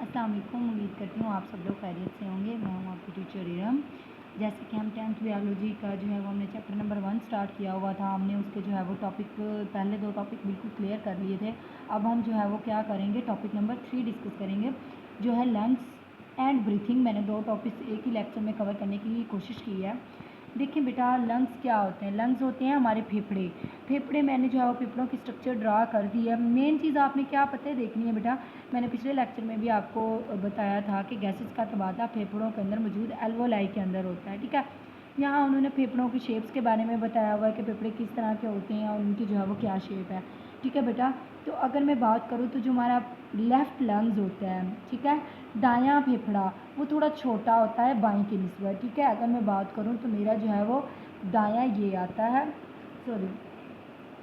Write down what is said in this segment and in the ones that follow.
अस्सलाम वालेकुम। उम्मीद करती हूँ आप सब लोग खैरियत से होंगे। मैं हूँ आपकी टीचर इरम। जैसे कि हम 10th बायोलॉजी का जो है वो हमने चैप्टर नंबर 1 स्टार्ट किया हुआ था। हमने उसके जो है वो टॉपिक पहले 2 टॉपिक बिल्कुल क्लियर कर लिए थे। अब हम जो है वो क्या करेंगे, टॉपिक नंबर 3 डिस्कस करेंगे जो है लंग्स एंड ब्रीथिंग। मैंने 2 टॉपिक्स एक ही लेक्चर में कवर करने की कोशिश की है। देखिए बेटा, लंग्स क्या होते हैं? लंग्स होते हैं हमारे फेफड़े। फेफड़े मैंने जो है वो फेफड़ों की स्ट्रक्चर ड्रा कर दी है। मेन चीज़ आपने क्या पता है देखनी है बेटा, मैंने पिछले लेक्चर में भी आपको बताया था कि गैसेस का तबादला फेफड़ों के अंदर मौजूद एल्वोलाई के अंदर होता है। ठीक है, यहाँ उन्होंने फेफड़ों की शेप्स के बारे में बताया हुआ है कि फेफड़े किस तरह के होते हैं और उनकी जो है वो क्या शेप है। ठीक है बेटा, तो अगर मैं बात करूँ तो जो हमारा लेफ़्ट लंग्स होता है, ठीक है, दायां फेफड़ा वो थोड़ा छोटा होता है बाएं की निस्बत। ठीक है, अगर मैं बात करूँ तो मेरा जो है वो दायां ये आता है, सॉरी,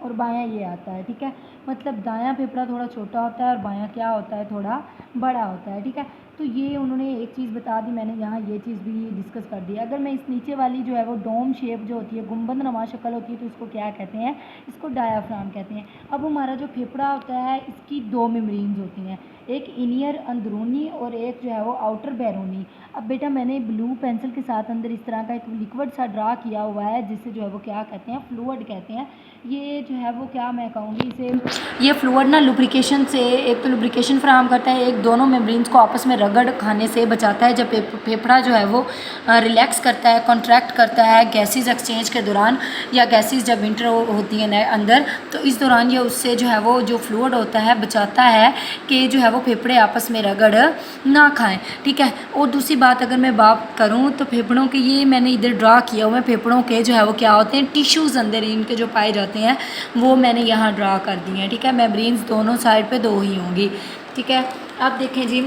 और बायां ये आता है। ठीक है, मतलब दायां फेफड़ा थोड़ा छोटा होता है और बायां क्या होता है, थोड़ा बड़ा होता है। ठीक है, तो ये उन्होंने एक चीज़ बता दी, मैंने यहाँ ये चीज़ भी डिस्कस कर दी। अगर मैं इस नीचे वाली जो है वो डोम शेप जो होती है, गुंबद नुमा शक्ल होती है, तो इसको क्या कहते हैं? इसको डायाफ्राम कहते हैं। अब हमारा जो फेफड़ा होता है इसकी 2 मेम्ब्रेन्स होती हैं, एक इनियर अंदरूनी और एक जो है वो आउटर बैरूनी। अब बेटा मैंने ब्लू पेंसिल के साथ अंदर इस तरह का एक लिक्विड सा ड्रा किया हुआ है जिसे जो है वो क्या कहते हैं, फ्लूइड कहते हैं। ये जो है वो क्या मैं कहूँगी इसे, ये फ्लूइड ना लुब्रिकेशन से, एक तो लुब्रिकेशन फराहम करता है, एक दोनों मेम्ब्रेन्स को आपस में रगड़ खाने से बचाता है। जब फेफड़ा जो है वो रिलैक्स करता है, कॉन्ट्रैक्ट करता है गैसेस एक्सचेंज के दौरान, या गैसेस जब इंटर होती हैं अंदर, तो इस दौरान ये उससे जो है वो जो फ्लूइड होता है बचाता है कि जो है वो फेफड़े आपस में रगड़ ना खाएं। ठीक है, और दूसरी बात अगर मैं बात करूं तो फेफड़ों के, ये मैंने इधर ड्रा किया हुआ है, फेफड़ों के जो है वो क्या होते हैं, टिश्यूज़ अंदर इनके जो पाए जाते हैं वो मैंने यहाँ ड्रा कर दिए हैं। ठीक है, मेम्ब्रेन्स दोनों साइड पे 2 ही होंगी। ठीक है, अब देखें जी,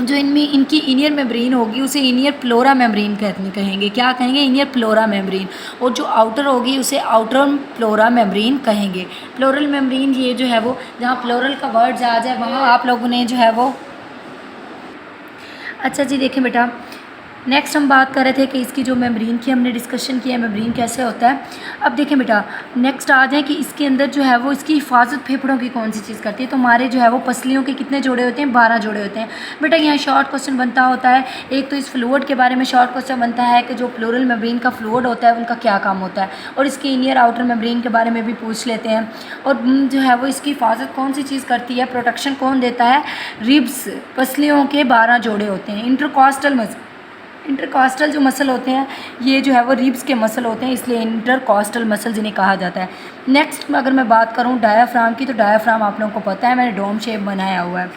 जो इनमें इनकी इनियर मेम्ब्रेन होगी उसे इनियर प्लोरा मेम्ब्रेन कहेंगे। क्या कहेंगे? इनियर प्लोरा मेम्ब्रेन। और जो आउटर होगी उसे आउटर प्लोरा मेम्ब्रेन कहेंगे। प्लोरल मेम्ब्रेन ये जो है वो, जहाँ प्लोरल का वर्ड आ जाए वहाँ आप लोगों ने जो है वो, अच्छा जी देखें बेटा, नेक्स्ट हम बात कर रहे थे कि इसकी जो मेम्ब्रेन की हमने डिस्कशन किया है, मेम्ब्रेन कैसे होता है। अब देखें बेटा, नेक्स्ट आ जाए कि इसके अंदर जो है वो इसकी हिफाजत फेफड़ों की कौन सी चीज़ करती है। तो हमारे जो है वो पसलियों के कितने जोड़े होते हैं? 12 जोड़े होते हैं। बेटा यहाँ शॉर्ट क्वेश्चन बनता होता है, एक तो इस फ्लूइड के बारे में शॉर्ट क्वेश्चन बनता है कि जो प्लूरल मेम्ब्रेन का फ्लूइड होता है उनका क्या काम होता है, और इसके इनियर आउटर मेम्ब्रेन के बारे में भी पूछ लेते हैं। और जो है वो इसकी हिफाजत कौन सी चीज़ करती है, प्रोटेक्शन कौन देता है? रिब्स, पसलियों के 12 जोड़े होते हैं। इंटरकॉस्टल जो मसल होते हैं ये जो है वो रिब्स के मसल होते हैं, इसलिए इंटरकॉस्टल मसल जिन्हें कहा जाता है। नेक्स्ट अगर मैं बात करूं डायाफ्राम की, तो डायाफ्राम आप लोगों को पता है, मैंने डोम शेप बनाया हुआ है।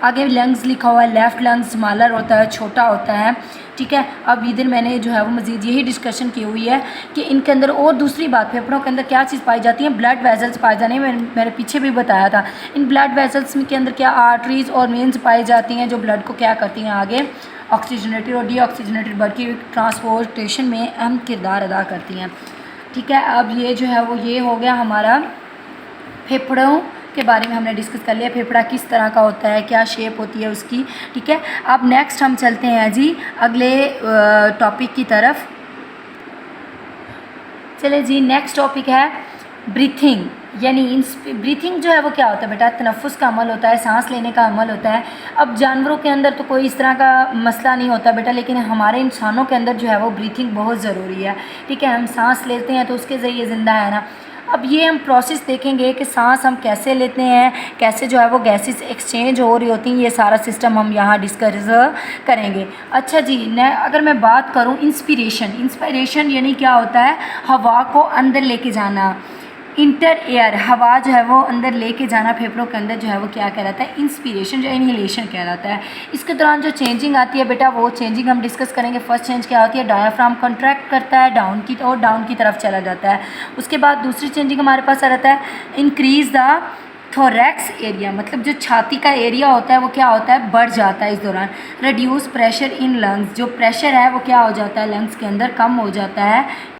आगे लंग्स लिखा हुआ है, लेफ़्ट लंग्स स्मॉलर होता है, छोटा होता है। ठीक है, अब इधर मैंने जो है वो मज़ीद यही डिस्कशन की हुई है कि इनके अंदर, और दूसरी बात, फेफड़ों के अंदर क्या चीज़ पाई जाती है? ब्लड वेजल्स पाए जाने हैं। मैंने पीछे भी बताया था। इन ब्लड वेजल्स के अंदर क्या आर्टरीज और वेन्स पाई जाती हैं जो ब्लड को क्या करती हैं, आगे ऑक्सीजनेटेड और डीऑक्सीजनेटेड ब्लड की ट्रांसपोर्टेशन में अहम किरदार अदा करती हैं। ठीक है, अब ये जो है वो ये हो गया हमारा फेफड़ों के बारे में हमने डिस्कस कर लिया, फेफड़ा किस तरह का होता है, क्या शेप होती है उसकी। ठीक है, अब नेक्स्ट हम चलते हैं जी अगले टॉपिक की तरफ। चले जी, नेक्स्ट टॉपिक है ब्रीथिंग, यानी ब्रीथिंग जो है वो क्या होता है बेटा? तनफ्फुस का अमल होता है, सांस लेने का अमल होता है। अब जानवरों के अंदर तो कोई इस तरह का मसला नहीं होता बेटा, लेकिन हमारे इंसानों के अंदर जो है वो ब्रीथिंग बहुत ज़रूरी है। ठीक है, हम सांस लेते हैं तो उसके ज़रिए ज़िंदा है ना। अब ये हम प्रोसेस देखेंगे कि सांस हम कैसे लेते हैं, कैसे जो है वो गैसेस एक्सचेंज हो रही होती हैं, ये सारा सिस्टम हम यहाँ डिस्कस करेंगे। अच्छा जी, अगर मैं बात करूँ इंस्पिरेशन यानी क्या होता है? हवा को अंदर लेके जाना। इंटर एयर, हवा जो है वो अंदर लेके जाना फेफड़ों के अंदर, जो है वो क्या कहलाता है? इंस्पिरेशन, जो इनहेलेशन कहलाता है। इसके दौरान जो चेंजिंग आती है बेटा, वो चेंजिंग हम डिस्कस करेंगे। फर्स्ट चेंज क्या होती है? डायाफ्राम कॉन्ट्रैक्ट करता है डाउन की तरफ चला जाता है। उसके बाद दूसरी चेंजिंग हमारे पास आ जाता है इंक्रीज द थोरैक्स एरिया, मतलब जो छाती का एरिया होता है वो क्या होता है? बढ़ जाता है इस दौरान। रिड्यूस प्रेशर इन लंग्स, जो प्रेशर है वो क्या हो जाता है? लंग्स के अंदर कम हो जाता है।